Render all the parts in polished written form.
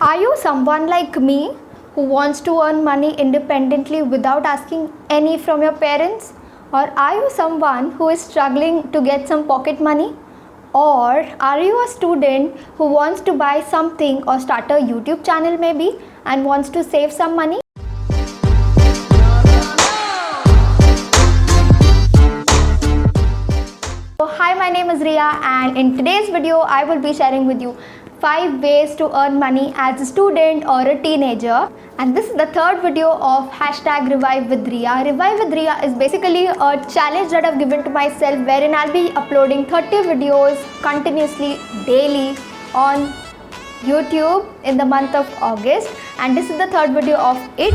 Are you someone like me who wants to earn money independently without asking any from your parents? Or are you someone who is struggling to get some pocket money? Or are you a student who wants to buy something or start a YouTube channel maybe and wants to save some money? So hi, my name is Rhea, and in today's video I will be sharing with you 5 ways to earn money as a student or a teenager. And this is the third video of hashtag Revive with Rhea. Revive with Rhea is basically a challenge that I've given to myself wherein I'll be uploading 30 videos continuously daily on YouTube in the month of August, and this is the third video of it.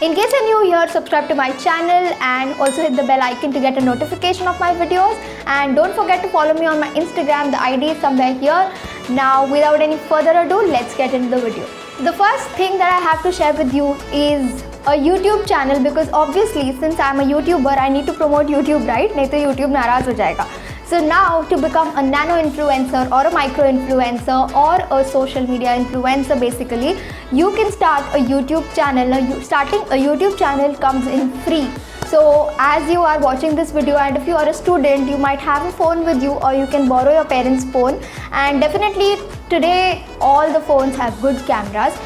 In case you're new here, subscribe to my channel and also hit the bell icon to get a notification of my videos, and don't forget to follow me on my Instagram. The ID is somewhere here. Now without any further ado, let's get into the video. The first thing that I have to share with you is a YouTube channel, because obviously since I'm a YouTuber I need to promote YouTube, right? नहीं तो YouTube नाराज हो जाएगा. So now to become a nano influencer or a micro influencer or a social media influencer, basically you can start a YouTube channel. Now starting a YouTube channel comes in free. So as you are watching this video, and if you are a student, you might have a phone with you or you can borrow your parents' phone, and definitely today all the phones have good cameras.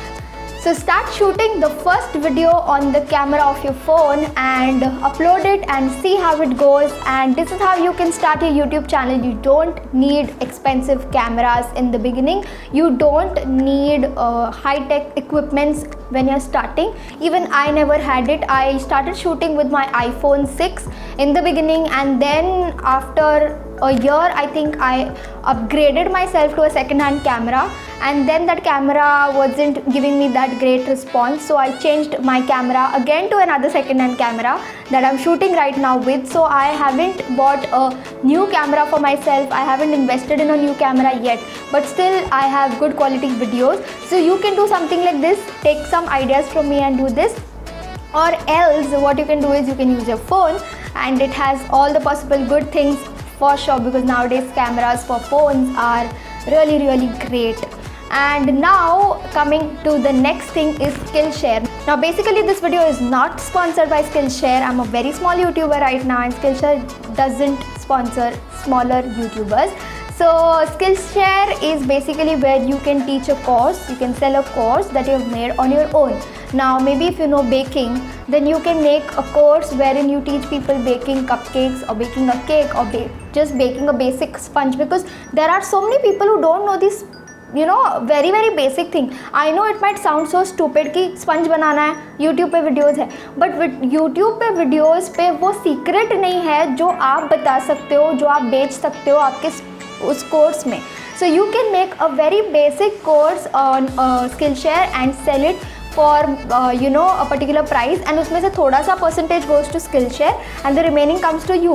So start shooting the first video on the camera of your phone and upload it and see how it goes. And this is how you can start your YouTube channel. You don't need expensive cameras in the beginning. You don't need high-tech equipments when you're starting. Even I never had it. I started shooting with my iPhone 6 in the beginning, and then after a year I think I upgraded myself to a second-hand camera, and then that camera wasn't giving me that great response, so I changed my camera again to another second-hand camera that I'm shooting right now with. So I haven't bought a new camera for myself. I haven't invested in a new camera yet, but still I have good quality videos. So you can do something like this, take some ideas from me and do this. Or else what you can do is you can use your phone, and it has all the possible good things for sure, because nowadays cameras for phones are really great. And now coming to the next thing is Skillshare. Now basically this video is not sponsored by Skillshare. I'm a very small YouTuber right now, and Skillshare doesn't sponsor smaller YouTubers. So Skillshare is basically where you can teach a course, you can sell a course that you have made on your own. Now maybe if you know baking, then you can make a course wherein you teach people baking cupcakes or baking a cake or just baking a basic sponge, because there are so many people who don't know this, you know, very basic thing. I know it might sound so stupid कि sponge बनाना है, YouTube पे videos है, but YouTube पे videos पे वो secret नहीं है जो आप बता सकते हो, जो आप बेच सकते हो आपके उस course में. So you can make a very basic course on Skillshare and sell it for you know, a particular price, and उसमें से थोड़ा सा percentage goes to Skillshare and the remaining comes to you.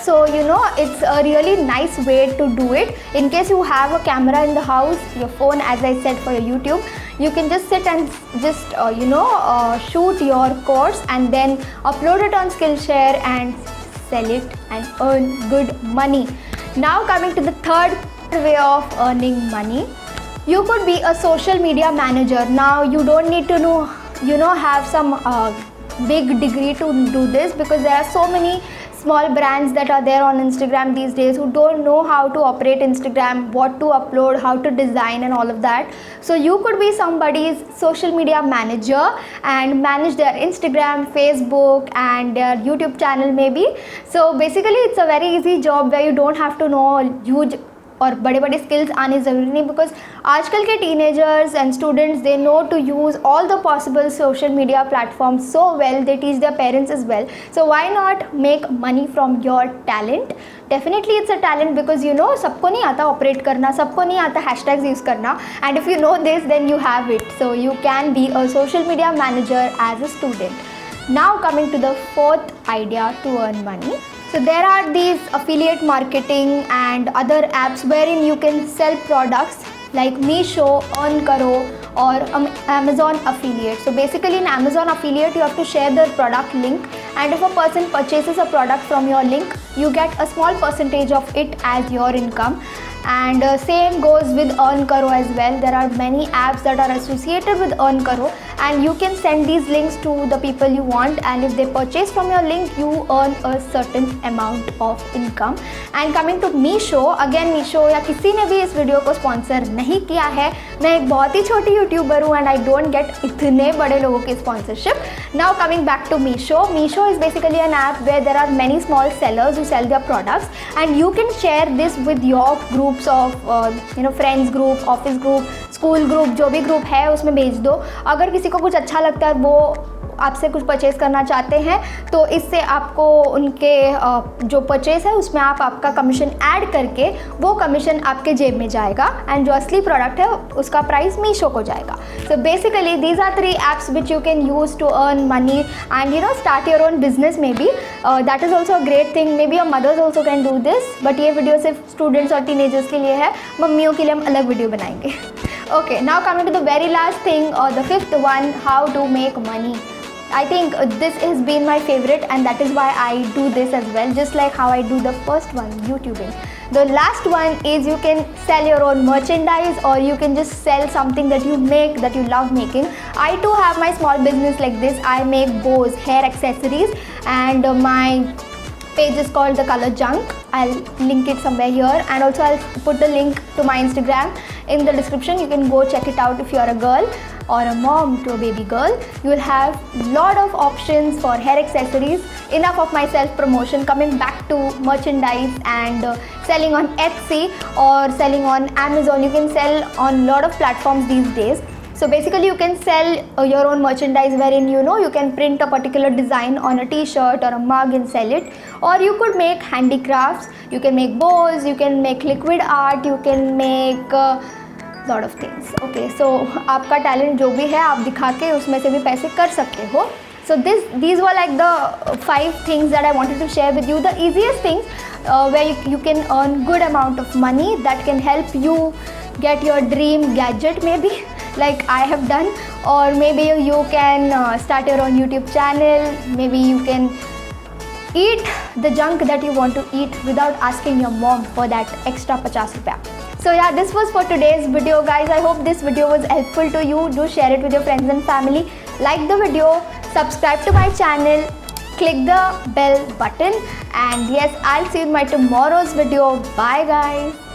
So you know, it's a really nice way to do it. In case you have a camera in the house, your phone, as I said, for your YouTube, you can just sit and just shoot your course and then upload it on Skillshare and sell it and earn good money. Now coming to the third way of earning money, you could be a social media manager. Now you don't need to know, have some big degree to do this, because there are so many small brands that are there on Instagram these days who don't know how to operate Instagram, what to upload, how to design and all of that. So you could be somebody's social media manager and manage their Instagram, Facebook and their YouTube channel maybe. So basically it's a very easy job where you don't have to know huge और बड़े skills आने ज़रूरी नहीं, because आजकल के teenagers and students, they know to use all the possible social media platforms so well. They teach their parents as well. So why not make money from your talent? Definitely it's a talent, because you know सबको नहीं आता operate करना, सबको नहीं आता hashtags use करना, and if you know this, then you have it. So you can be a social media manager as a student. Now coming to the fourth idea to earn money. So there are these affiliate marketing and other apps wherein you can sell products like Meesho, Earn Karo or Amazon affiliate. So basically in Amazon affiliate you have to share their product link, and if a person purchases a product from your link, you get a small percentage of it as your income. And same goes with ENQUIRIES as well. There are many apps that are associated with ENQUIRIES, and you can send these links to the people you want, and if they purchase from your link, you earn a certain amount of income. And coming to Meesho, again Meesho या किसी ने भी इस video को sponsor नहीं किया है, मैं एक बहुत ही छोटी यूट्यूबर हूँ एंड आई डोंट गेट इतने बड़े लोगों की sponsorship. Now coming back to Meesho, Meesho is basically an app where there are many small sellers who sell their products, and you can share this with your groups of friends group, office group, school group, जो भी group है उसमें भेज दो. अगर किसी को कुछ अच्छा लगता है, वो आपसे कुछ परचेज़ करना चाहते हैं, तो इससे आपको उनके जो परचेज़ है उसमें आप आपका कमीशन ऐड करके वो कमीशन आपके जेब में जाएगा, एंड जो असली प्रोडक्ट है उसका प्राइस मीशो को जाएगा. So basically these are 3 apps which you can use to earn money and start your own business. Maybe that is also a great thing. Maybe your mothers also can do this, but ये video सिर्फ students और teenagers के लिए है. मम्मियों के लिए हम अलग वीडियो बनाएंगे. Okay, now coming to the very last thing, or the 5th one, how to make money. I think this has been my favorite, and that is why I do this as well, just like how I do the first one, YouTubing. The last one is you can sell your own merchandise, or you can just sell something that you make, that you love making. I too have my small business like this. I make bows, hair accessories, and my page is called The Color Junk. I'll link it somewhere here, and also I'll put the link to my Instagram in the description. You can go check it out if you're a girl or a mom to a baby girl. You will have lot of options for hair accessories. Enough of my self promotion. Coming back to merchandise and selling on Etsy or selling on Amazon. You can sell on lot of platforms these days. So basically you can sell your own merchandise, wherein you can print a particular design on a t-shirt or a mug and sell it, or you could make handicrafts, you can make bows, you can make liquid art, you can make lot of things. Okay, so आपका talent जो भी है आप दिखा के उसमें से भी पैसे कर सकते हो. So these were like the 5 things that I wanted to share with you. The easiest things where you can earn good amount of money that can help you get your dream gadget, maybe like I have done, or maybe you can start your own YouTube channel. Maybe you can eat the junk that you want to eat without asking your mom for that extra 50 rupiya. So yeah, this was for today's video, guys. I hope this video was helpful to you. Do share it with your friends and family. Like the video, subscribe to my channel, click the bell button, and yes, I'll see you in my tomorrow's video. Bye guys.